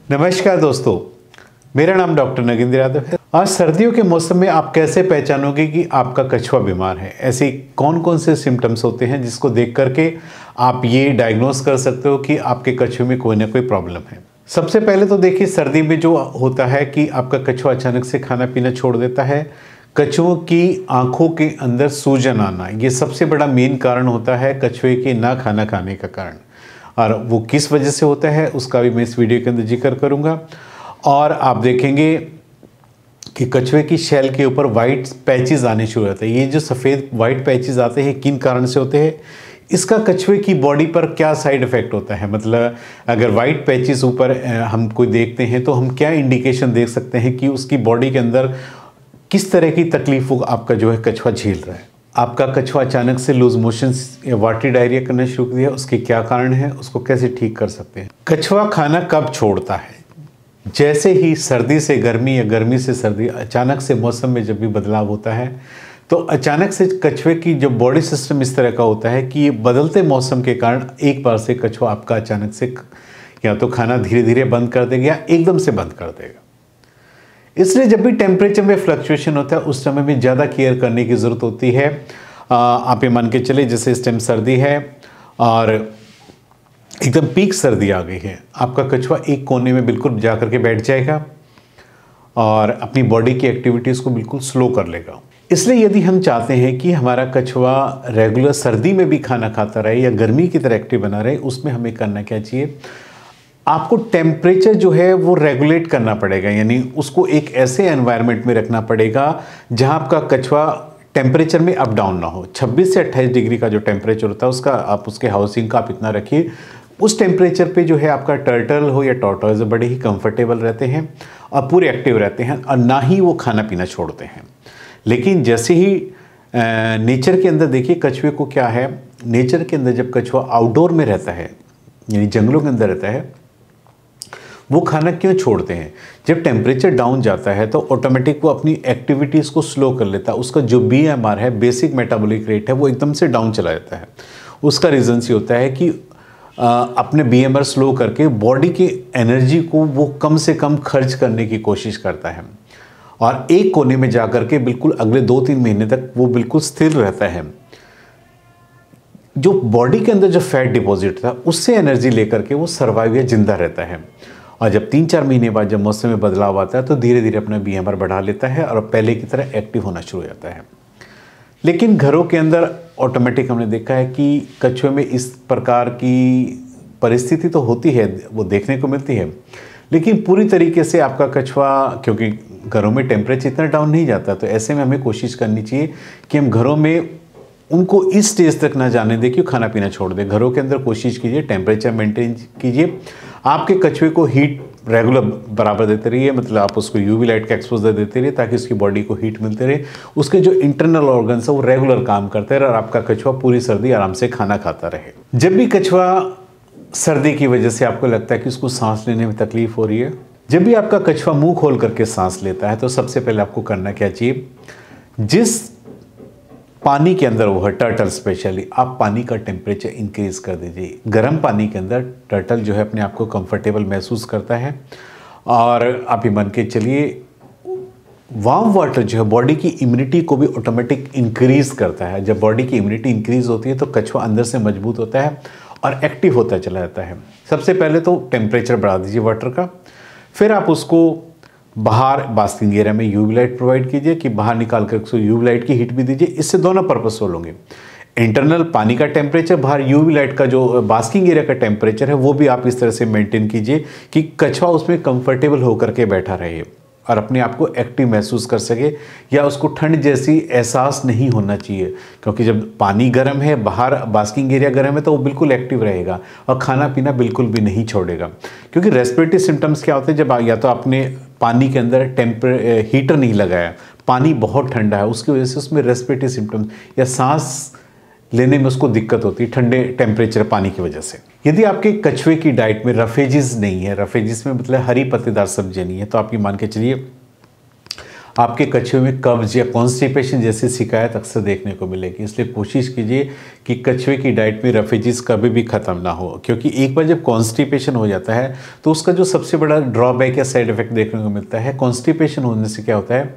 नमस्कार दोस्तों, मेरा नाम डॉक्टर नगेंद्र यादव है। आज सर्दियों के मौसम में आप कैसे पहचानोगे कि आपका कछुआ बीमार है? ऐसे कौन कौन से सिम्टम्स होते हैं जिसको देख करके आप ये डायग्नोस कर सकते हो कि आपके कछुए में कोई ना कोई प्रॉब्लम है। सबसे पहले तो देखिए, सर्दी में जो होता है कि आपका कछुआ अचानक से खाना पीना छोड़ देता है, कछुओं की आंखों के अंदर सूजन आना, ये सबसे बड़ा मेन कारण होता है कछुए के ना खाना खाने का कारण। और वो किस वजह से होता है उसका भी मैं इस वीडियो के अंदर जिक्र करूंगा। और आप देखेंगे कि कछुए की शेल के ऊपर वाइट पैचेस आने शुरू होते हैं। ये जो सफ़ेद वाइट पैचेस आते हैं किन कारण से होते हैं, इसका कछुए की बॉडी पर क्या साइड इफ़ेक्ट होता है, मतलब अगर वाइट पैचेस ऊपर हम कोई देखते हैं तो हम क्या इंडिकेशन देख सकते हैं कि उसकी बॉडी के अंदर किस तरह की तकलीफ आपका जो है कछुआ झेल रहा है। आपका कछुआ अचानक से लूज मोशंस या वाटरी डायरिया करना शुरू कर दिया, उसके क्या कारण है, उसको कैसे ठीक कर सकते हैं। कछुआ खाना कब छोड़ता है? जैसे ही सर्दी से गर्मी या गर्मी से सर्दी, अचानक से मौसम में जब भी बदलाव होता है तो अचानक से कछुए की जो बॉडी सिस्टम इस तरह का होता है कि ये बदलते मौसम के कारण एक बार से कछुआ आपका अचानक से या तो खाना धीरे धीरे बंद कर देगा या एकदम से बंद कर देगा। इसलिए जब भी टेम्परेचर में फ्लक्चुएशन होता है उस समय में ज़्यादा केयर करने की ज़रूरत होती है। आप ये मान के चले जैसे इस टाइम सर्दी है और एकदम पीक सर्दी आ गई है, आपका कछुआ एक कोने में बिल्कुल जा कर के बैठ जाएगा और अपनी बॉडी की एक्टिविटीज़ को बिल्कुल स्लो कर लेगा। इसलिए यदि हम चाहते हैं कि हमारा कछुआ रेगुलर सर्दी में भी खाना खाता रहे या गर्मी की तरह एक्टिव बना रहे, उसमें हमें करना क्या चाहिए, आपको टेम्परेचर जो है वो रेगुलेट करना पड़ेगा। यानी उसको एक ऐसे एनवायरनमेंट में रखना पड़ेगा जहां आपका कछुआ टेम्परेचर में अप डाउन ना हो। 26 से 28 डिग्री का जो टेम्परेचर होता है उसका आप उसके हाउसिंग का आप इतना रखिए, उस टेम्परेचर पे जो है आपका टर्टल हो या टॉर्टोइज बड़े ही कंफर्टेबल रहते हैं और पूरे एक्टिव रहते हैं और ना ही वो खाना पीना छोड़ते हैं। लेकिन जैसे ही नेचर के अंदर देखिए कछुए को क्या है, नेचर के अंदर जब कछुआ आउटडोर में रहता है यानी जंगलों के अंदर रहता है, वो खाना क्यों छोड़ते हैं? जब टेम्परेचर डाउन जाता है तो ऑटोमेटिक वो अपनी एक्टिविटीज़ को स्लो कर लेता है। उसका जो BMR है, बेसिक मेटाबॉलिक रेट है, वो एकदम से डाउन चला जाता है। उसका रीज़न ये होता है कि अपने BMR स्लो करके बॉडी की एनर्जी को वो कम से कम खर्च करने की कोशिश करता है और एक कोने में जा कर के बिल्कुल अगले 2-3 महीने तक वो बिल्कुल स्थिर रहता है। जो बॉडी के अंदर जो फैट डिपॉजिट था उससे एनर्जी लेकर के वो सर्वाइव या जिंदा रहता है। और जब 3-4 महीने बाद जब मौसम में बदलाव आता है तो धीरे धीरे अपना BMR बढ़ा लेता है और पहले की तरह एक्टिव होना शुरू हो जाता है। लेकिन घरों के अंदर ऑटोमेटिक हमने देखा है कि कछुए में इस प्रकार की परिस्थिति तो होती है, वो देखने को मिलती है, लेकिन पूरी तरीके से आपका कछुआ, क्योंकि घरों में टेम्परेचर इतना डाउन नहीं जाता, तो ऐसे में हमें कोशिश करनी चाहिए कि हम घरों में उनको इस स्टेज तक ना जाने दें कि खाना पीना छोड़ दें। घरों के अंदर कोशिश कीजिए टेम्परेचर मेंटेन कीजिए, आपके कछुए को हीट रेगुलर बराबर देते रहिए, मतलब आप उसको UV लाइट का एक्सपोजर देते रहिए ताकि उसकी बॉडी को हीट मिलते रहे, उसके जो इंटरनल ऑर्गन्स है वो रेगुलर काम करते रहे और आपका कछुआ पूरी सर्दी आराम से खाना खाता रहे। जब भी कछुआ सर्दी की वजह से आपको लगता है कि उसको सांस लेने में तकलीफ हो रही है, जब भी आपका कछुआ मुंह खोल करके सांस लेता है तो सबसे पहले आपको करना क्या चाहिए, जिस पानी के अंदर वो है टर्टल, स्पेशली आप पानी का टेम्परेचर इंक्रीज कर दीजिए। गर्म पानी के अंदर टर्टल जो है अपने आप को कंफर्टेबल महसूस करता है और आप ये मान के चलिए वार्म वाटर जो है बॉडी की इम्यूनिटी को भी ऑटोमेटिक इंक्रीज करता है। जब बॉडी की इम्यूनिटी इंक्रीज होती है तो कछुआ अंदर से मजबूत होता है और एक्टिव होता चला जाता है। सबसे पहले तो टेम्परेचर बढ़ा दीजिए वाटर का, फिर आप उसको बाहर बास्किंग एरिया में UV लाइट प्रोवाइड कीजिए कि बाहर निकाल कर उसको UV लाइट की हीट भी दीजिए। इससे दोनों पर्पस हो होंगे, इंटरनल पानी का टेम्परेचर, बाहर UV लाइट का जो बास्किंग एरिया का टेम्परेचर है वो भी आप इस तरह से मेंटेन कीजिए कि कछुआ उसमें कंफर्टेबल होकर के बैठा रहे और अपने आप को एक्टिव महसूस कर सके या उसको ठंड जैसी एहसास नहीं होना चाहिए। क्योंकि जब पानी गर्म है, बाहर बास्किंग एरिया गर्म है, तो वो बिल्कुल एक्टिव रहेगा और खाना पीना बिल्कुल भी नहीं छोड़ेगा। क्योंकि रेस्पिरेटरी सिम्टम्स क्या होते हैं, जब या तो आपने पानी के अंदर हीटर नहीं लगाया, पानी बहुत ठंडा है, उसकी वजह से उसमें रेस्पिरेटरी सिम्टम्स या सांस लेने में उसको दिक्कत होती है ठंडे टेम्परेचर पानी की वजह से। यदि आपके कछुए की डाइट में रफेजिस नहीं है, रफेजिस में मतलब हरी पत्तेदार सब्जियां नहीं है, तो आप ये मान के चलिए आपके कछुए में कब्ज या कॉन्स्टिपेशन जैसी शिकायत अक्सर देखने को मिलेगी। इसलिए कोशिश कीजिए कि कछुए की डाइट में रफेजिस कभी भी ख़त्म ना हो, क्योंकि एक बार जब कॉन्स्टिपेशन हो जाता है तो उसका जो सबसे बड़ा ड्रॉबैक या साइड इफेक्ट देखने को मिलता है, कॉन्स्टिपेशन होने से क्या होता है,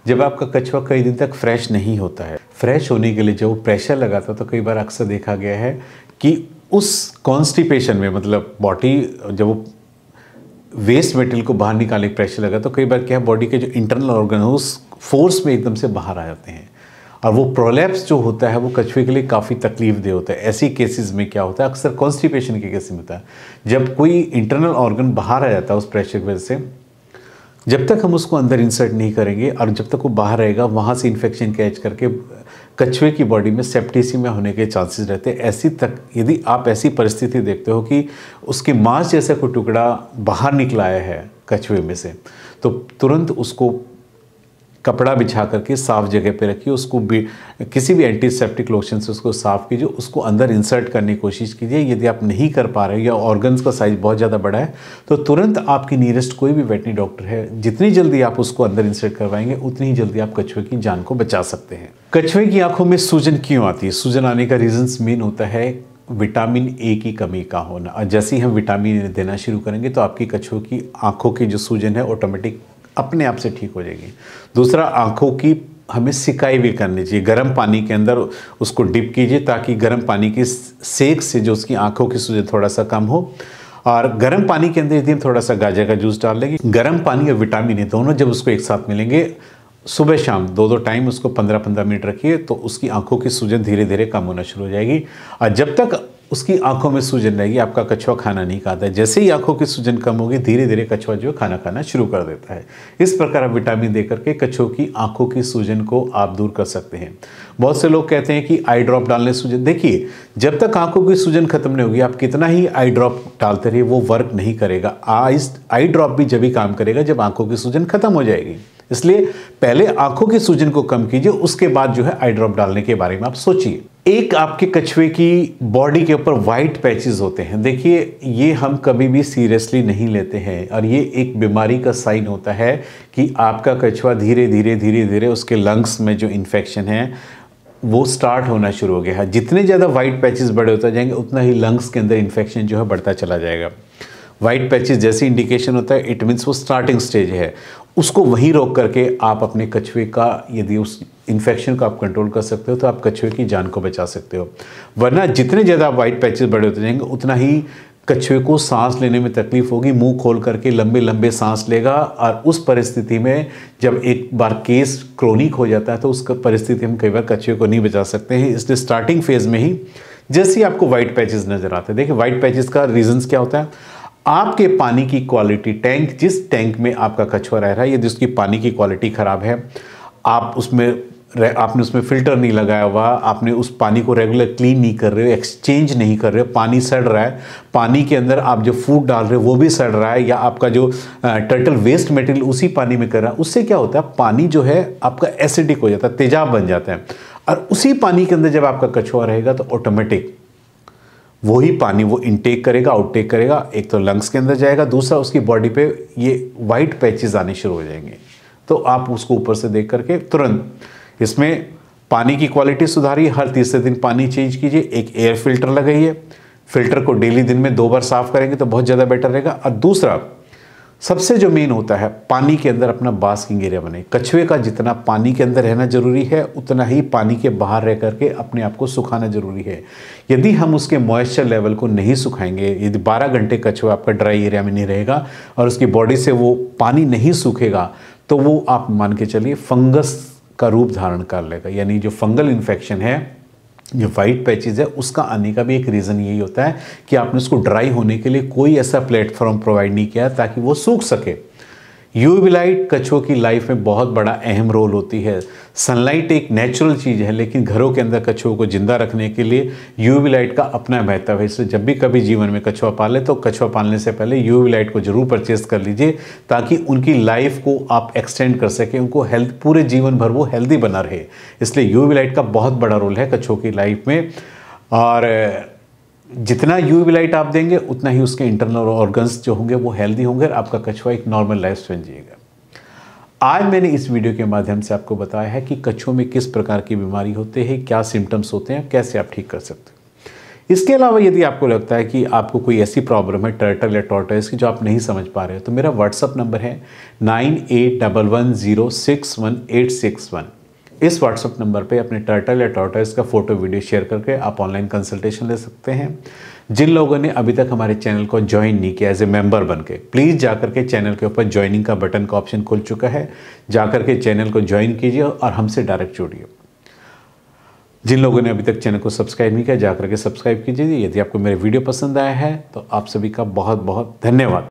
जब आपका कछुआ कई दिन तक फ्रेश नहीं होता है, फ्रेश होने के लिए जब वो प्रेशर लगाता है तो कई बार अक्सर देखा गया है कि उस कॉन्स्टिपेशन में, मतलब बॉडी जब वो वेस्ट मटेरियल को बाहर निकालने का प्रेशर लगा तो कई बार क्या है, बॉडी के जो इंटरनल ऑर्गन उस फोर्स में एकदम से बाहर आ जाते हैं और वो प्रोलैप्स जो होता है वो कछुए के लिए काफ़ी तकलीफ दे होता है। ऐसी केसेस में क्या होता है, अक्सर कॉन्स्टिपेशन के केस में होता है, जब कोई इंटरनल ऑर्गन बाहर आ जाता है उस प्रेशर की वजह से, जब तक हम उसको अंदर इंसर्ट नहीं करेंगे और जब तक वो बाहर रहेगा वहाँ से इन्फेक्शन कैच करके कछुए की बॉडी में सेप्टिसीमिया होने के चांसेस रहते हैं। ऐसी तक यदि आप ऐसी परिस्थिति देखते हो कि उसके मांस जैसा कोई टुकड़ा बाहर निकला आया है कछुए में से, तो तुरंत उसको कपड़ा बिछा करके साफ जगह पे रखिए, उसको भी किसी भी एंटीसेप्टिक लोशन से उसको साफ कीजिए, उसको अंदर इंसर्ट करने की कोशिश कीजिए। यदि आप नहीं कर पा रहे या ऑर्गन्स का साइज बहुत ज़्यादा बड़ा है तो तुरंत आपकी नियरेस्ट कोई भी वेटनरी डॉक्टर है, जितनी जल्दी आप उसको अंदर इंसर्ट करवाएंगे उतनी ही जल्दी आप कछुए की जान को बचा सकते हैं। कछुए की आंखों में सूजन क्यों आती है? सूजन आने का रीजंस मेन होता है विटामिन ए की कमी का होना, और जैसे ही हम विटामिन ए देना शुरू करेंगे तो आपकी कछुए की आंखों की जो सूजन है ऑटोमेटिक अपने आप से ठीक हो जाएगी। दूसरा, आंखों की हमें सिकाई भी करनी चाहिए, गर्म पानी के अंदर उसको डिप कीजिए ताकि गर्म पानी की सेक से जो उसकी आंखों की सूजन थोड़ा सा कम हो। और गर्म पानी के अंदर यदि हम थोड़ा सा गाजर का जूस डाल लेंगे, गर्म पानी और विटामिन ए दोनों जब उसको एक साथ मिलेंगे, सुबह शाम दो टाइम उसको 15-15 मिनट रखिए तो उसकी आंखों की सूजन धीरे धीरे कम होना शुरू हो जाएगी। और जब तक उसकी आंखों में सूजन रहेगी आपका कछुआ खाना नहीं खाता है। जैसे ही आंखों की सूजन कम होगी धीरे धीरे कछुआ जो खाना खाना शुरू कर देता है। इस प्रकार आप विटामिन दे करके कछुओं की आंखों की सूजन को आप दूर कर सकते हैं। बहुत से लोग कहते हैं कि आई ड्रॉप डालने सूजन, देखिए जब तक आंखों की सूजन खत्म नहीं होगी आप कितना ही आई ड्रॉप डालते रहिए वो वर्क नहीं करेगा। आई ड्रॉप भी जब ही काम करेगा जब आंखों की सूजन खत्म हो जाएगी। इसलिए पहले आंखों की सूजन को कम कीजिए, उसके बाद जो है आई ड्रॉप डालने के बारे में आप सोचिए। एक आपके कछुए की बॉडी के ऊपर वाइट पैचेस होते हैं, देखिए ये हम कभी भी सीरियसली नहीं लेते हैं और ये एक बीमारी का साइन होता है कि आपका कछुआ धीरे धीरे उसके लंग्स में जो इन्फेक्शन है वो स्टार्ट होना शुरू हो गया है। जितने ज़्यादा वाइट पैचेस बड़े होते जाएंगे उतना ही लंग्स के अंदर इन्फेक्शन जो है बढ़ता चला जाएगा। वाइट पैचेस जैसे इंडिकेशन होता है इट मीन्स वो स्टार्टिंग स्टेज है, उसको वहीं रोक करके आप अपने कछुए का यदि उस इन्फेक्शन को आप कंट्रोल कर सकते हो तो आप कछुए की जान को बचा सकते हो। वरना जितने ज़्यादा वाइट पैचेस बड़े होते जाएंगे उतना ही कछुए को सांस लेने में तकलीफ होगी, मुंह खोल करके लंबे लंबे सांस लेगा और उस परिस्थिति में जब एक बार केस क्रोनिक हो जाता है तो उस परिस्थिति में कई बार कछुए को नहीं बचा सकते हैं। इसलिए स्टार्टिंग फेज में ही जैसे ही आपको वाइट पैचेस नजर आते हैं, देखिए वाइट पैचेस का रीजंस क्या होता है, आपके पानी की क्वालिटी, टैंक जिस टैंक में आपका कछुआ रह रहा है यदि उसकी पानी की क्वालिटी खराब है, आपने उसमें फिल्टर नहीं लगाया हुआ, आपने उस पानी को रेगुलर क्लीन नहीं कर रहे हो, एक्सचेंज नहीं कर रहे हो, पानी सड़ रहा है, पानी के अंदर आप जो फूड डाल रहे हो वो भी सड़ रहा है, या आपका जो टर्टल वेस्ट मटेरियल उसी पानी में कर रहा है, उससे क्या होता है पानी जो है आपका एसिडिक हो जाता है, तेजाब बन जाता है। और उसी पानी के अंदर जब आपका कछुआ रहेगा तो ऑटोमेटिक वही पानी वो इनटेक करेगा, आउटटेक करेगा, एक तो लंग्स के अंदर जाएगा, दूसरा उसकी बॉडी पे ये वाइट पैचेस आने शुरू हो जाएंगे। तो आप उसको ऊपर से देख करके तुरंत इसमें पानी की क्वालिटी सुधारिए, हर तीसरे दिन पानी चेंज कीजिए, एक एयर फिल्टर लगाइए, फिल्टर को डेली दिन में 2 बार साफ करेंगे तो बहुत ज़्यादा बेटर रहेगा। और दूसरा सबसे जो मेन होता है पानी के अंदर अपना बास्किंग एरिया बनाए। कछुए का जितना पानी के अंदर रहना जरूरी है उतना ही पानी के बाहर रह करके अपने आप को सुखाना जरूरी है। यदि हम उसके मॉइस्चर लेवल को नहीं सुखाएंगे, यदि 12 घंटे कछुआ आपका ड्राई एरिया में नहीं रहेगा और उसकी बॉडी से वो पानी नहीं सूखेगा तो वो आप मान के चलिए फंगस का रूप धारण कर लेगा। यानी जो फंगल इन्फेक्शन है, जो वाइट पैचेज है, उसका आने का भी एक रीज़न यही होता है कि आपने उसको ड्राई होने के लिए कोई ऐसा प्लेटफॉर्म प्रोवाइड नहीं किया ताकि वो सूख सके। यूवी लाइट कछुओं की लाइफ में बहुत बड़ा अहम रोल होती है। सनलाइट एक नेचुरल चीज़ है लेकिन घरों के अंदर कछुओं को जिंदा रखने के लिए यूवी लाइट का अपना महत्व है। इसलिए जब भी कभी जीवन में कछुआ पाले तो कछुआ पालने से पहले यूवी लाइट को जरूर परचेज कर लीजिए ताकि उनकी लाइफ को आप एक्सटेंड कर सकें, उनको हेल्थ पूरे जीवन भर वो हेल्दी बना रहे। इसलिए यूवी लाइट का बहुत बड़ा रोल है कछुओं की लाइफ में, और जितना यूवी लाइट आप देंगे उतना ही उसके इंटरनल ऑर्गन्स जो होंगे वो हेल्दी होंगे और आपका कछुआ एक नॉर्मल लाइफ स्पेन जिएगा। आज मैंने इस वीडियो के माध्यम से आपको बताया है कि कछुओं में किस प्रकार की बीमारी होती है, क्या सिम्टम्स होते हैं, कैसे आप ठीक कर सकते हैं। इसके अलावा यदि आपको लगता है कि आपको कोई ऐसी प्रॉब्लम है टर्टल या टॉर्टोइज की जो आप नहीं समझ पा रहे हो, तो मेरा व्हाट्सअप नंबर है 9811061861। इस व्हाट्सअप नंबर पे अपने टर्टल या टॉर्टोइज का फोटो वीडियो शेयर करके आप ऑनलाइन कंसल्टेशन ले सकते हैं। जिन लोगों ने अभी तक हमारे चैनल को ज्वाइन नहीं किया एज ए मेंबर बन के, प्लीज़ जाकर के चैनल के ऊपर ज्वाइनिंग का बटन का ऑप्शन खुल चुका है, जाकर के चैनल को ज्वाइन कीजिए और हमसे डायरेक्ट जुड़िए। जिन लोगों ने अभी तक चैनल को सब्सक्राइब नहीं किया, जाकर के सब्सक्राइब कीजिए। यदि आपको मेरे वीडियो पसंद आया है तो आप सभी का बहुत बहुत धन्यवाद।